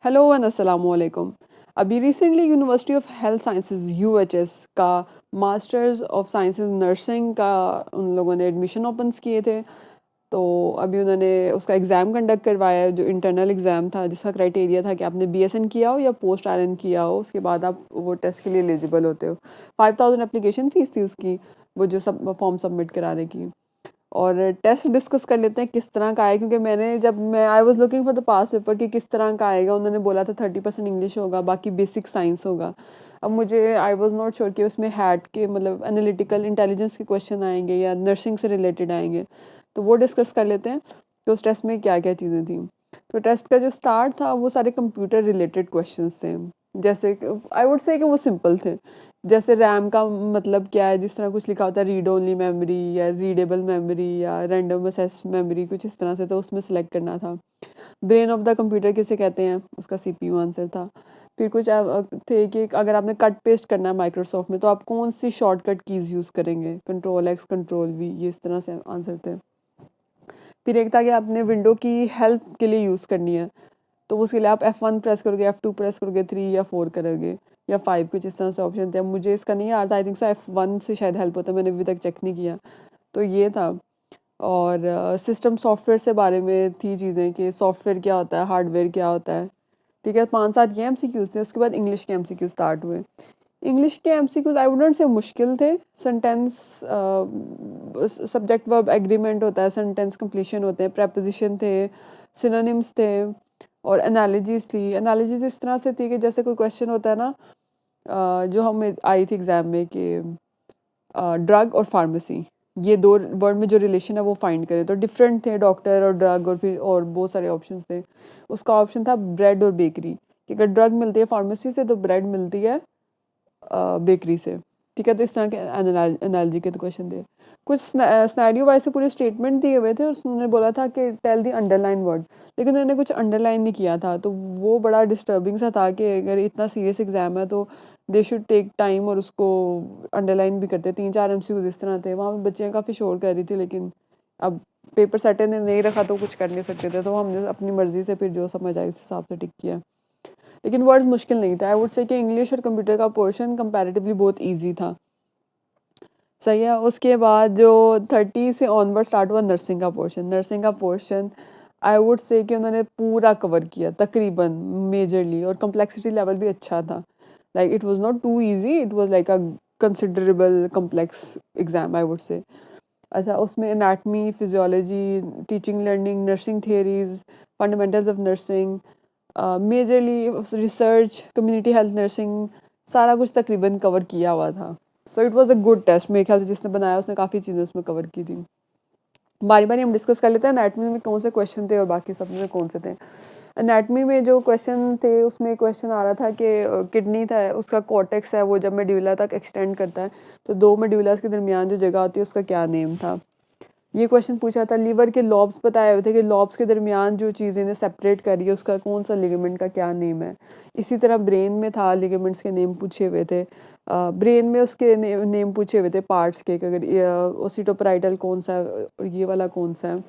Hello and अस्सलाम वालेकुम। अभी recently university of health sciences UHS का masters of science in nursing का उन लोगों ने एडमिशन ओपन्स किए थे। तो अभी उन्होंने उसका एग्ज़ाम कंडक्ट करवाया है, जो इंटरनल एग्ज़ाम था जिसका क्राइटेरिया था कि आपने बीएसएन किया हो या पोस्ट आरएन किया हो, उसके बाद आप वो टेस्ट के लिए एलिजिबल होते हो। 5000 एप्लीकेशन फ़ीस थी उसकी, वो जो सब फॉर्म सबमिट कराने की। और टेस्ट डिस्कस कर लेते हैं किस तरह का है, क्योंकि जब मैं I was looking for the pass paper कि किस तरह का आएगा। उन्होंने बोला था 30% इंग्लिश होगा, बाकी बेसिक साइंस होगा। अब मुझे आई वाज नॉट श्योर कि उसमें हैट के मतलब एनालिटिकल इंटेलिजेंस के क्वेश्चन आएंगे या नर्सिंग से रिलेटेड आएंगे। तो वो डिस्कस कर लेते हैं कि उस टेस्ट में क्या क्या चीज़ें थी। तो टेस्ट का जो स्टार्ट था वो सारे कंप्यूटर रिलेटेड क्वेश्चंस थे। जैसे आई वुड से कि वो सिंपल थे। जैसे रैम का मतलब क्या है, जिस तरह कुछ लिखा होता है रीड ओनली मेमोरी या रीडेबल मेमोरी या रैंडम एक्सेस मेमोरी, कुछ इस तरह से। तो उसमें सेलेक्ट करना था। ब्रेन ऑफ द कंप्यूटर किसे कहते हैं, उसका सीपीयू आंसर था। फिर कुछ थे कि अगर आपने कट पेस्ट करना है माइक्रोसॉफ्ट में तो आप कौन सी शॉर्टकट कीज़ यूज़ करेंगे, कंट्रोल एक्स कंट्रोल वी, ये इस तरह से आंसर थे। फिर एक था कि आपने विंडो की हेल्प के लिए यूज़ करनी है, तो उसके लिए आप F1 प्रेस करोगे, F2 प्रेस करोगे, 3 या 4 करोगे या 5, कुछ इस तरह से ऑप्शन थे। अब मुझे इसका नहीं याद, आई थिंक सो F1 से शायद हेल्प होता है, मैंने अभी तक चेक नहीं किया। तो ये था। और सिस्टम सॉफ्टवेयर से बारे में थी चीज़ें कि सॉफ्टवेयर क्या होता है, हार्डवेयर क्या होता है। ठीक है, 5-7 ये MCQs थे। उसके बाद इंग्लिश के MCQ स्टार्ट हुए। इंग्लिश के MCQs आई वुडंट से मुश्किल थे। सेंटेंस सब्जेक्ट वर्ब एग्रीमेंट होता है, सेंटेंस कंप्लीशन होते हैं, प्रेपोजिशन थे, सिनोनिम्स थे और एनालॉजीज थी। एनालॉजीज इस तरह से थी कि जैसे कोई क्वेश्चन होता है ना, जो हमें आई थी एग्ज़ाम में कि ड्रग और फार्मेसी, ये दो वर्ड में जो रिलेशन है वो फाइंड करें। तो डिफरेंट थे, डॉक्टर और ड्रग, और फिर और बहुत सारे ऑप्शन थे। उसका ऑप्शन था ब्रेड और बेकरी, कि अगर ड्रग मिलती है फार्मेसी से तो ब्रेड मिलती है बेकरी से। ठीक है, तो इस तरह के एनालॉजी के तो क्वेश्चन थे। कुछ स्नैरियो वाइज से पूरे स्टेटमेंट दिए हुए थे और उसने बोला था कि टेल दी अंडरलाइन वर्ड, लेकिन उन्होंने कुछ अंडरलाइन नहीं किया था। तो वो बड़ा डिस्टर्बिंग सा था कि अगर इतना सीरियस एग्जाम है तो दे शुड टेक टाइम और उसको अंडरलाइन भी करते। 3-4 MCQs इस तरह थे, वहाँ पे बच्चियाँ काफ़ी शोर कर रही थी, लेकिन अब पेपर सेटर ने नहीं रखा तो कुछ कर नहीं सकते थे। तो हमने अपनी मर्ज़ी से फिर जो समझ आई उस हिसाब से टिक किया। लेकिन वर्ड्स मुश्किल नहीं था। आई वुड से कि इंग्लिश और कंप्यूटर का पोर्शन कंपैरेटिवली बहुत ईजी था। सही है। उसके बाद जो 30 से ऑनवर्ड स्टार्ट हुआ नर्सिंग का पोर्शन। नर्सिंग का पोर्शन आई वुड से कि उन्होंने पूरा कवर किया तकरीबन, मेजरली, और कम्प्लेक्सिटी लेवल भी अच्छा था। Like it was not too easy, it was like a considerable complex exam, I would say. अच्छा, उसमें anatomy, physiology, teaching learning, nursing theories, fundamentals of nursing, majorly research, community health nursing, सारा कुछ तकरीबन cover किया हुआ था। So it was a good test. मेरे ख्याल से जिसने बनाया उसने काफ़ी चीज़ें उसमें कवर की थी। बारी बारी हम डिस्कस कर लेते हैं एनाटमी में कौन से क्वेश्चन थे और बाकी सब में कौन से थे। एनाटमी में जो क्वेश्चन थे उसमें क्वेश्चन आ रहा था कि किडनी था, उसका कॉर्टेक्स है वो जब मेड्यूला तक एक्सटेंड करता है तो दो मेड्यूलास के दरमियान जो जगह होती है उसका क्या नेम था। ये क्वेश्चन पूछा था। लीवर के लॉब्स बताए हुए थे कि लॉब्स के दरमियान जो चीज़ इन्हें सेपरेट कर रही है उसका कौन सा लिगामेंट का क्या नेम है। इसी तरह ब्रेन में था, लिगामेंट्स के नेम पूछे हुए थे। ब्रेन में उसके नेम पूछे हुए थे पार्ट्स के, कि अगर ओसिटोपराइटल कौन सा है और ये वाला कौन सा है।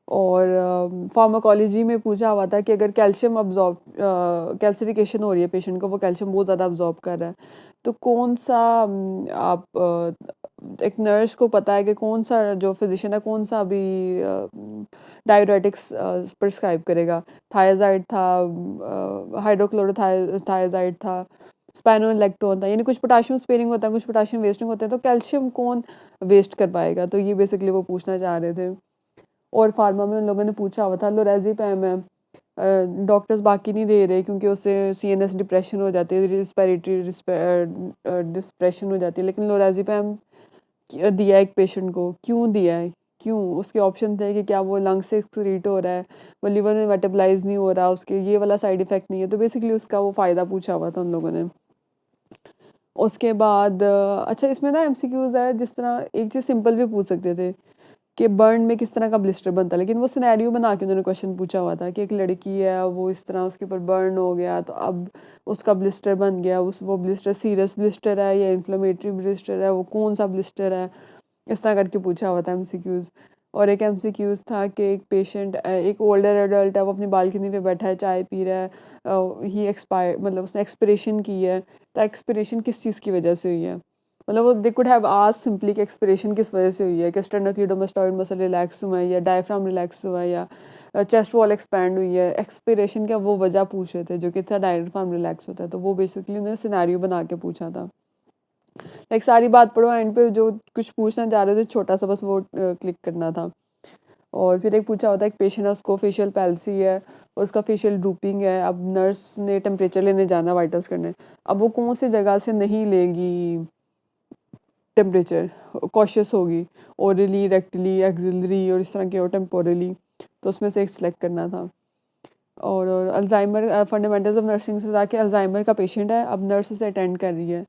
और फार्माकोलॉजी में पूछा हुआ था कि अगर कैल्शियम अब्जॉर्ब कैल्सिफिकेशन हो रही है पेशेंट को, वो कैल्शियम बहुत ज़्यादा अब्जॉर्ब कर रहा है, तो कौन सा एक नर्स को पता है कि कौन सा जो फिजिशियन है कौन सा अभी डायरेटिक्स प्रिस्क्राइब करेगा। थायजाइड था, हाइड्रोक्लोरोथायजाइड था, स्पाइनोलेक्टोन था। यानी कुछ पोटाशियम स्पेयरिंग होता है, कुछ पोटाशियम वेस्टिंग होते हैं, तो कैल्शियम कौन वेस्ट कर पाएगा। तो ये बेसिकली वो पूछना चाह रहे थे। और फार्मा में उन लोगों ने पूछा हुआ था लोरेज़ेपैम है, डॉक्टर्स बाकी नहीं दे रहे क्योंकि उससे CNS डिप्रेशन हो जाती है, रिस्पिरेटरी डिप्रेशन हो जाती है, लेकिन लोरेज़ेपैम दिया है एक पेशेंट को। क्यों दिया है, क्यों? उसके ऑप्शन थे कि क्या वो लंग से एक्सक्रीट हो रहा है, वो लिवर में मेटाबलाइज नहीं हो रहा, उसके ये वाला साइड इफेक्ट नहीं है। तो बेसिकली उसका वो फ़ायदा पूछा हुआ था उन लोगों ने। उसके बाद अच्छा, इसमें ना MCQs है, जिस तरह एक चीज़ सिंपल भी पूछ सकते थे कि बर्न में किस तरह का ब्लिस्टर बनता है, लेकिन वो सिनेरियो बना के उन्होंने क्वेश्चन पूछा हुआ था कि एक लड़की है, वो इस तरह उसके ऊपर बर्न हो गया तो अब उसका ब्लिस्टर बन गया, उस वो ब्लिस्टर सीरियस ब्लिस्टर है या इन्फ्लेमेटरी ब्लिस्टर है, वो कौन सा ब्लिस्टर है, इस तरह करके पूछा हुआ था MCQs। और एक एमसीक्यूज था कि एक पेशेंट एक ओल्डर एडल्ट है, वो अपनी बालकनी पे बैठा है, चाय पी रहा है, ही एक्सपायर मतलब उसने एक्सपिरेशन की है, तो एक्सपिरेशन किस चीज़ की वजह से हुई है। मतलब वो they could have asked simply कि एक्सपिरेशन किस वजह से हुई है, कि स्टेनोक्लीडोमास्टॉइड मसल रिलैक्स हुआ है या डायफ्राम रिलैक्स हुआ है या चेस्ट वॉल एक्सपैंड हुई है। एक्सपिरेशन का वो वजह पूछ रहे थे जो कि था डायफ्राम रिलैक्स होता है, तो वो बेसिकली उन्होंने सिनेरियो बना के पूछा था। लाइक सारी बात पढ़ो, एंड पे जो कुछ पूछना चाह रहे थे छोटा सा बस वो क्लिक करना था। और फिर एक पूछा होता है, एक पेशेंट है, उसको फेशियल पैल्सी है, उसका फेशियल ड्रूपिंग है, अब नर्स ने टेम्परेचर लेने जाना, वाइटल्स करने, अब वो कौन सी जगह से नहीं लेगी टेम्परेचर, कॉशियस होगी, ओरली, रेक्टली, एक्सिलरी और इस तरह के, और टेम्पोरली, तो उसमें से एक सिलेक्ट करना था। और अल्जाइमर, फंडामेंटल्स ऑफ नर्सिंग से था कि अल्जाइमर का पेशेंट है, अब नर्स उसे अटेंड कर रही है,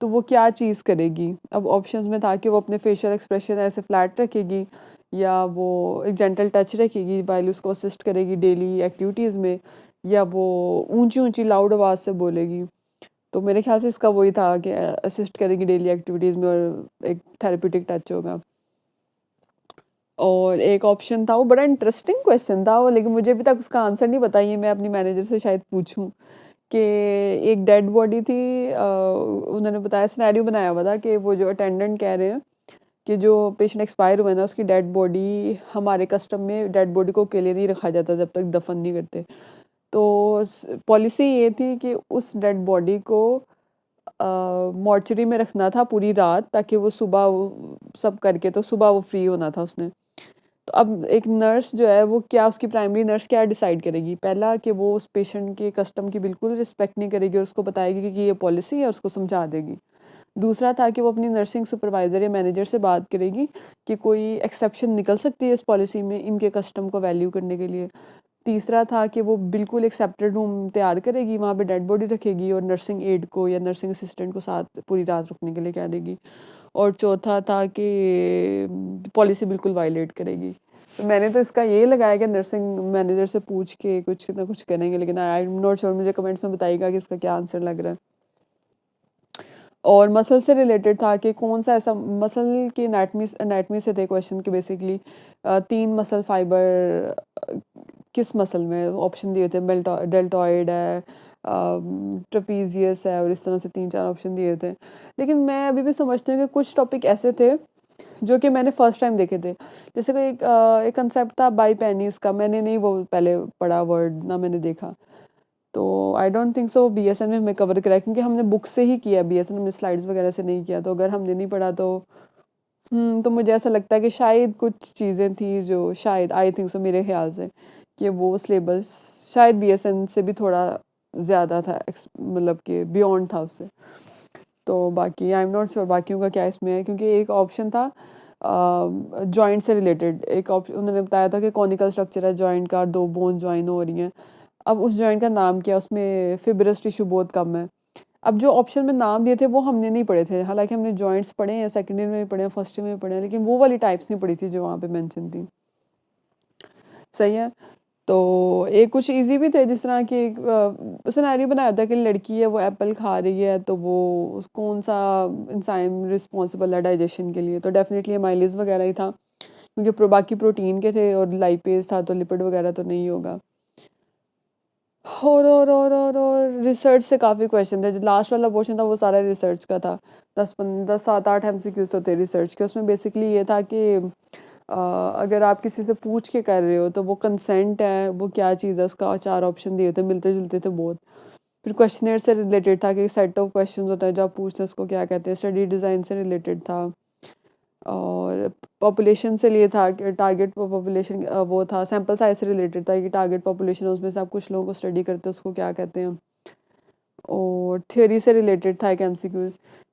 तो वो क्या चीज़ करेगी। अब ऑप्शंस में था कि वो अपने फेशियल एक्सप्रेशन ऐसे फ्लैट रखेगी, या वो एक जेंटल टच रखेगी वाइल उसको असिस्ट करेगी डेली एक्टिविटीज़ में, या वो ऊंची ऊंची लाउड आवाज़ से बोलेगी। तो मेरे ख्याल से इसका वही था कि असिस्ट करेगी डेली एक्टिविटीज़ में और एक थेरेप्यूटिक टच होगा। और एक ऑप्शन था, वो बड़ा इंटरेस्टिंग क्वेश्चन था वो, लेकिन मुझे अभी तक उसका आंसर नहीं पता, ये मैं अपनी मैनेजर से शायद पूछूं, कि एक डेड बॉडी थी, उन्होंने बताया, सिनेरियो बनाया हुआ था कि वो जो अटेंडेंट कह रहे हैं कि जो पेशेंट एक्सपायर हुआ है ना, उसकी डेड बॉडी, हमारे कस्टम में डेड बॉडी को अकेले नहीं रखा जाता जब तक दफन नहीं करते। तो पॉलिसी ये थी कि उस डेड बॉडी को मॉर्चरी में रखना था पूरी रात, ताकि वो सुबह सब करके, तो सुबह वो फ्री होना था उसने। तो अब एक नर्स जो है वो क्या, उसकी प्राइमरी नर्स क्या डिसाइड करेगी, पहला कि वो उस पेशेंट के कस्टम की बिल्कुल रिस्पेक्ट नहीं करेगी और उसको बताएगी कि ये पॉलिसी है, उसको समझा देगी। दूसरा था कि वो अपनी नर्सिंग सुपरवाइज़र या मैनेजर से बात करेगी कि कोई एक्सेप्शन निकल सकती है इस पॉलिसी में इनके कस्टम को वैल्यू करने के लिए। तीसरा था कि वो बिल्कुल एक सेपरेट रूम तैयार करेगी, वहाँ पे डेड बॉडी रखेगी और नर्सिंग एड को या नर्सिंग असिस्टेंट को साथ पूरी रात रुकने के लिए कह देगी। और चौथा था कि पॉलिसी बिल्कुल वायलेट करेगी। तो मैंने तो इसका ये लगाया कि नर्सिंग मैनेजर से पूछ के कुछ ना कुछ करेंगे, लेकिन आई एम नॉट श्योर, मुझे कमेंट्स में बताइएगा कि इसका क्या आंसर लग रहा है। और मसल से रिलेटेड था कि कौन सा ऐसा मसल की एनाटमी से थे क्वेश्चन के, बेसिकली 3 मसल फाइबर किस मसल में, ऑप्शन दिए थे, डेल्टॉइड है, ट्रपीजियस है, और इस तरह से 3-4 ऑप्शन दिए थे। लेकिन मैं अभी भी समझती हूँ कि कुछ टॉपिक ऐसे थे जो कि मैंने फर्स्ट टाइम देखे थे। जैसे कोई एक कंसेप्ट था बाई पेनीज का, मैंने नहीं वो पहले पढ़ा वर्ड, ना मैंने देखा। तो I don't think so BSN में हमें कवर करा है, क्योंकि हमने बुक से ही किया, बीएसएन में स्लाइड्स वगैरह से नहीं किया। तो अगर हमने नहीं पढ़ा तो तो मुझे ऐसा लगता है कि शायद कुछ चीज़ें थी जो, शायद आई थिंक सो, मेरे ख्याल से, कि वो सिलेबस शायद बीएसएन से भी थोड़ा ज़्यादा था, मतलब कि बियॉन्ड था उससे। तो बाकी आई एम नॉट श्योर बाकियों का क्या इसमें है, क्योंकि एक ऑप्शन था जॉइंट से रिलेटेड, एक ऑप्शन उन्होंने बताया था कि कॉनिकल स्ट्रक्चर है जॉइंट का, 2 बोन जॉइन हो रही हैं, अब उस जॉइंट का नाम क्या है, उसमें फिब्रस टिश्यू बहुत कम है। अब जो ऑप्शन में नाम दिए थे वो हमने नहीं पढ़े थे, हालांकि हमने जॉइंट्स पढ़े हैं, सेकेंड ईयर में भी पढ़े हैं, फर्स्ट ईयर में भी पढ़े हैं, लेकिन वो वाली टाइप्स नहीं पढ़ी थी जो वहाँ पे मेंशन थी। सही है। तो एक कुछ इजी भी थे, जिस तरह की एक सिनेरियो बनाया था कि लड़की है वो एप्पल खा रही है, तो वो कौन सा इंसान रिस्पॉन्सिबल है डाइजेशन के लिए, तो डेफिनेटली माइलेज वगैरह ही था, क्योंकि बाकी प्रोटीन के थे और लाइपेज था, तो लिपिड वगैरह तो नहीं होगा। और रिसर्च से काफ़ी क्वेश्चन थे, जो लास्ट वाला पोर्शन था वो सारा रिसर्च का था। 7-8 MCQs तो थे रिसर्च के, उसमें बेसिकली ये था कि अगर आप किसी से पूछ के कर रहे हो तो वो कंसेंट है, वो क्या चीज़ है, उसका 4 ऑप्शन दिए थे, मिलते जुलते थे बहुत। फिर क्वेश्चनेयर से रिलेटेड था कि सेट ऑफ क्वेश्चन होता है जो आप पूछते हैं उसको क्या कहते हैं, स्टडी डिज़ाइन से रिलेटेड था। और पॉपुलेशन से लिए था कि टारगेट पॉपुलेशन, वो था सैम्पल साइज से रिलेटेड था कि टारगेट पॉपुलेशन उसमें से आप कुछ लोगों को स्टडी करते हैं उसको क्या कहते हैं। और थ्योरी से रिलेटेड था एक एमसीक्यू,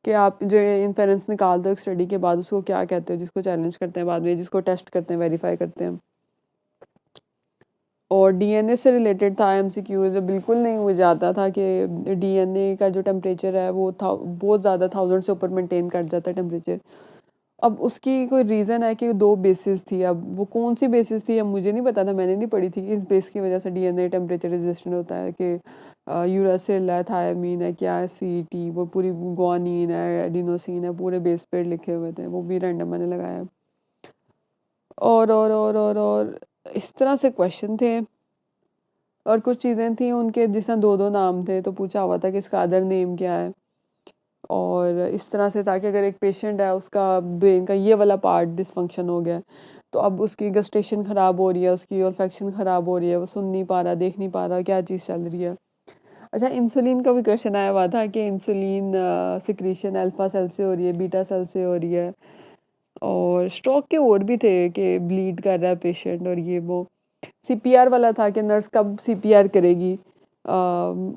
कि आप जो इन्फेरेंस निकाल दो एक स्टडी के बाद उसको क्या कहते हो, जिसको चैलेंज करते हैं बाद में, जिसको टेस्ट करते हैं, वेरीफाई करते हैं। और डीएनए से रिलेटेड था एमसीक्यू, जो बिल्कुल नहीं मुझे आता था कि डीएनए का जो टेम्परेचर है वो था बहुत ज़्यादा, 1000 से ऊपर मेंटेन कर जाता है टेम्परेचर। अब उसकी कोई रीज़न है कि 2 बेसिस थी, अब वो कौन सी बेसिस थी अब मुझे नहीं पता था, मैंने नहीं पढ़ी थी कि इस बेस की वजह से डीएनए टेम्परेचर रेजिस्टेंट होता है, कि यूरासिल है, थायमीन है, क्या है, सीटी, वो पूरी ग्वानिन है, एडिनोसिन है, पूरे बेस पे लिखे हुए थे, वो भी रैंडम मैंने लगाया। और इस तरह से क्वेश्चन थे। और कुछ चीज़ें थी उनके जिसमें 2-2 नाम थे, तो पूछा हुआ था कि इसका अदर नेम क्या है। और इस तरह से था कि अगर एक पेशेंट है, उसका ब्रेन का ये वाला पार्ट डिसफंक्शन हो गया है, तो अब उसकी गस्टेशन ख़राब हो रही है, उसकी ओल्फैक्शन ख़राब हो रही है, वो सुन नहीं पा रहा, देख नहीं पा रहा, क्या चीज़ चल रही है। अच्छा, इंसुलिन का भी क्वेश्चन आया हुआ था कि इंसुलिन सिक्रीशन अल्फा सेल से हो रही है, बीटा सेल से हो रही है। और स्ट्रोक के और भी थे कि ब्लीड कर रहा है पेशेंट और ये वो। सीपीआर वाला था कि नर्स कब सीपीआर करेगी।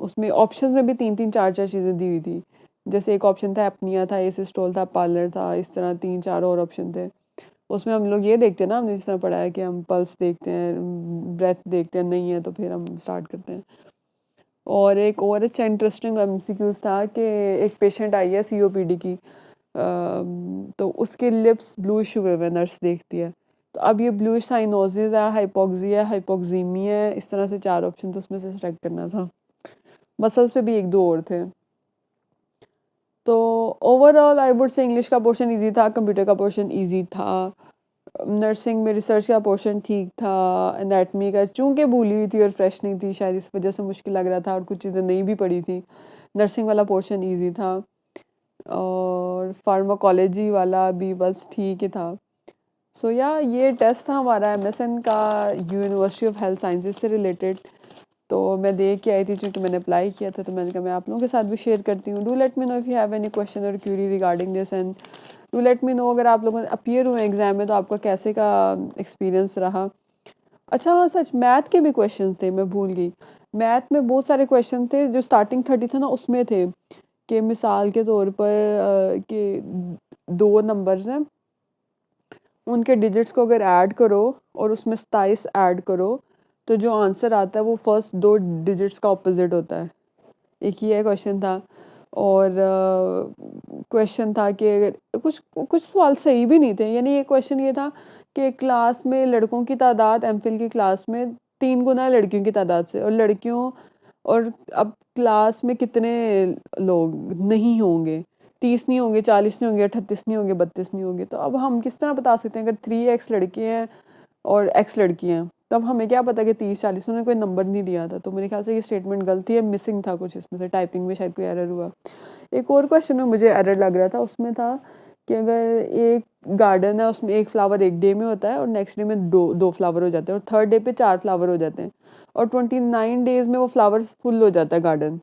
उसमें ऑप्शंस में भी 3-3 4-4 चीज़ें दी हुई थी। जैसे एक ऑप्शन था एपनिया था, एसिस्टोल था, पार्लर था, इस तरह 3-4 और ऑप्शन थे। उसमें हम लोग ये देखते हैं ना, हमने जिस तरह पढ़ा है कि हम पल्स देखते हैं, ब्रेथ देखते हैं, नहीं है तो फिर हम स्टार्ट करते हैं। और एक और अच्छा इंटरेस्टिंग एमसीक्यूज था कि एक पेशेंट आई है सीओपीडी की, तो उसके लिप्स ब्लूइश हुए हुए नर्स देखती है। तो अब ये ब्लूइश साइनोसिस है, हाइपोक्सिया है, हाइपोक्सीमी है, इस तरह से 4 ऑप्शन तो उसमें से सेलेक्ट करना था। मसल्स पे भी 1-2 और थे। तो ओवरऑल आई वुड से इंग्लिश का पोर्शन इजी था, कंप्यूटर का पोर्शन इजी था, नर्सिंग में रिसर्च का पोर्शन ठीक था, एनाटमी का चूंकि भूली हुई थी और फ्रेश नहीं थी, शायद इस वजह से मुश्किल लग रहा था, और कुछ चीज़ें नहीं भी पढ़ी थी। नर्सिंग वाला पोर्शन इजी था, और फार्माकोलॉजी वाला भी बस ठीक ही था। सो या ये टेस्ट था हमारा एमएसएन का, यूनिवर्सिटी ऑफ हेल्थ साइंसेज से रिलेटेड। तो मैं देख के आई थी, चूँकि मैंने अप्लाई किया था, तो मैंने कहा मैं आप लोगों के साथ भी शेयर करती हूँ। Do let me know if you have any question और query regarding this, and do let me know अगर आप लोगों ने अपीयर हुए एग्ज़ाम में तो आपका कैसे का एक्सपीरियंस रहा। अच्छा हाँ, सच मैथ के भी क्वेश्चन थे, मैं भूल गई। मैथ में बहुत सारे क्वेश्चन थे, जो स्टार्टिंग 30 था ना उसमें थे, कि मिसाल के तौर पर कि 2 नंबर्स हैं, उनके डिजिट्स को अगर ऐड करो और उसमें 27 ऐड करो, तो जो आंसर आता है वो फर्स्ट 2 डिजिट्स का ऑपोजिट होता है। एक ये क्वेश्चन था। और क्वेश्चन था कि अगर कुछ कुछ सवाल सही भी नहीं थे, यानी ये क्वेश्चन ये था कि क्लास में लड़कों की तादाद एमफिल की क्लास में 3 गुना लड़कियों की तादाद से, और लड़कियों, और अब क्लास में कितने लोग नहीं होंगे, 30 नहीं होंगे, 40 नहीं होंगे, 38 नहीं होंगे, 32 नहीं होंगे। तो अब हम किस तरह बता सकते हैं, अगर 3x लड़के हैं और x लड़की हैं, तब हमें क्या पता कि 30-40, उन्होंने कोई नंबर नहीं दिया था। तो मेरे ख्याल से ये स्टेटमेंट गलती है, मिसिंग था कुछ इसमें से, टाइपिंग में शायद कोई एरर हुआ। एक और क्वेश्चन में मुझे एरर लग रहा था, उसमें था कि अगर एक गार्डन है, उसमें 1 फ्लावर एक डे में होता है, और नेक्स्ट डे में 2 फ्लावर हो जाते हैं, और थर्ड डे पे 4 फ्लावर हो जाते हैं, और 29 डेज में वो फ्लावर्स फुल हो जाता है गार्डन।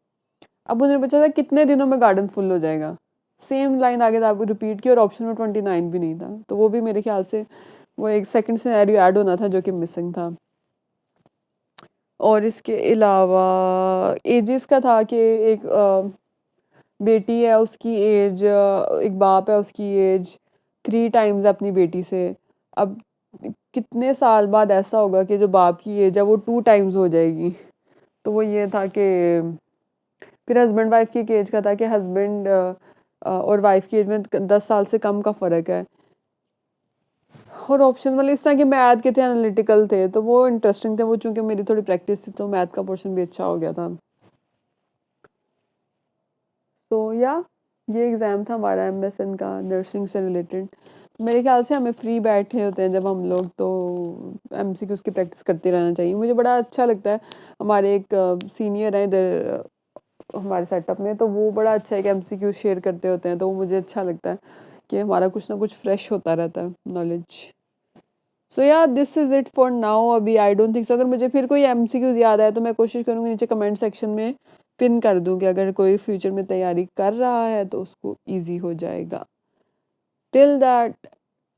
अब उन्होंने पूछा था कितने दिनों में गार्डन फुल हो जाएगा। सेम लाइन आगे था, आपको रिपीट की, और ऑप्शन में 29 भी नहीं था। तो वो भी मेरे ख्याल से वो एक सेकंड सिनेरियो ऐड होना था, जो कि मिसिंग था। और इसके अलावा एजेस का था कि एक बेटी है, उसकी एज, एक बाप है, उसकी एज 3 टाइम्स अपनी बेटी से। अब कितने साल बाद ऐसा होगा कि जो बाप की एज है वो 2 टाइम्स हो जाएगी। तो वो ये था कि फिर हस्बैंड वाइफ की एज का था कि हस्बैंड और वाइफ की एज में 10 साल से कम का फ़र्क है। और ऑप्शन वाले इस तरह के मैथ के थे, एनालिटिकल थे, तो वो इंटरेस्टिंग थे। वो चूंकि मेरी थोड़ी प्रैक्टिस थी, तो मैथ का पोर्शन भी अच्छा हो गया था। तो या ये एग्ज़ाम था हमारा एमएसएन का, नर्सिंग से रिलेटेड। मेरे ख्याल से हमें फ्री बैठे होते हैं जब हम लोग, तो एमसीक्यूज़ की प्रैक्टिस करते रहना चाहिए। मुझे बड़ा अच्छा लगता है, हमारे एक सीनियर है इधर हमारे सेटअप में, तो वो बड़ा अच्छा है कि एमसीक्यूज़ शेयर करते होते हैं, तो वो मुझे अच्छा लगता है कि हमारा कुछ ना कुछ फ्रेश होता रहता है नॉलेज। सो या this is it for now. अभी आई डोंट थिंक सो, अगर मुझे फिर कोई एमसीक्यूज़ याद आए तो मैं कोशिश करूँगी नीचे कमेंट सेक्शन में पिन कर दूँ, कि अगर कोई फ्यूचर में तैयारी कर रहा है तो उसको ईजी हो जाएगा। टिल दैट,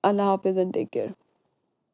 अल्लाह हाफिज़ एंड टेक केयर।